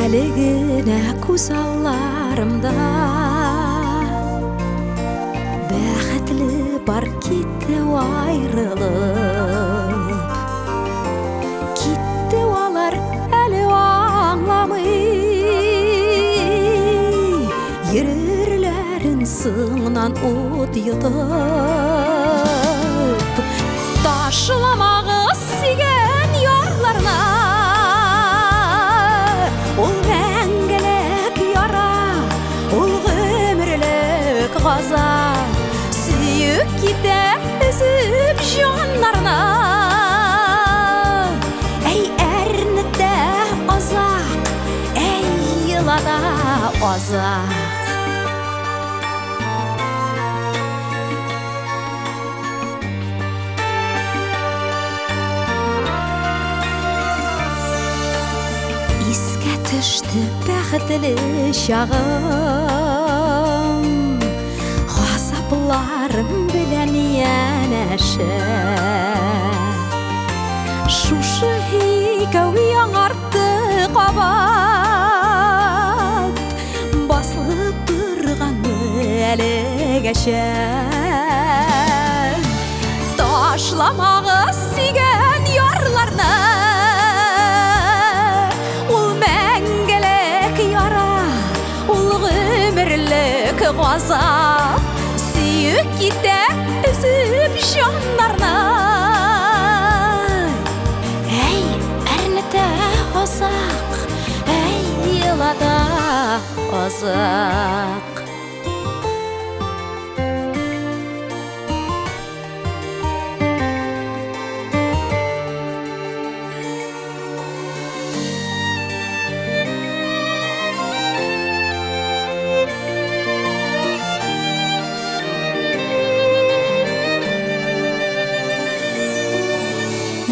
Әлегіне көз алларымда бәхетлі бар кетті айрылып. Кетті олар әлі аңламай, ерерлерін сыңнан от йытып. Ташыламағы сүйген ярларына ол мәңгілік яра, ол ғөмірлік ғаза. Сүйіп кете үзіп жанларына, әй әрніде азақ, әй йылада азақ. Еске түсті бәхетлі шағым, ғазапларым білән янәші. Шушы екеу яңартты қабат, басылып тұрғаны әлегәші. Ташламағы сүйген ярларына ғазап. Сүйіп кете үзіп жанларына, әй әрніде азақ, әй йылада азақ.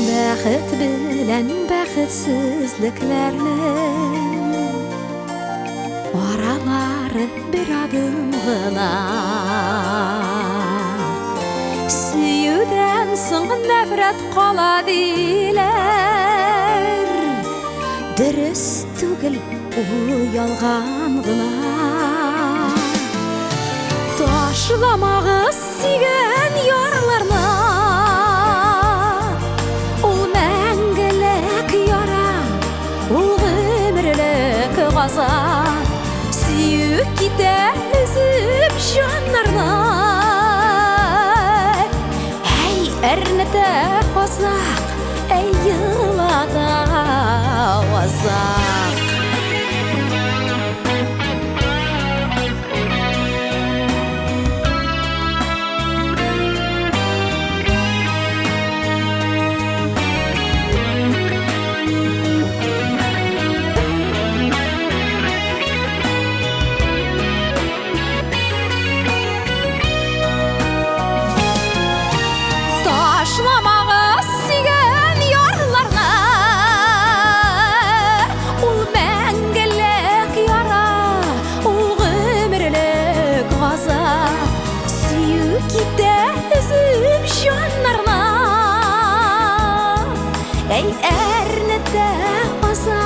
Бәхет білән бәхетсізліклерінің аралары бір адым ғына. Сүюден соң нәфрәт қала дейлер, дұрыс түгіл ұялған ғына. Ташламағы сүйген ярларына ғазап. Сүйіп кете үзіп жанларына, әй әрніде азақ, әй йылада азақ. Ташламағы сүйген ярларына ол мәңгілік яра, ол ғөмірлік ғазап. Сүйіп кете үзіп жанларына, әй әрніде азақ.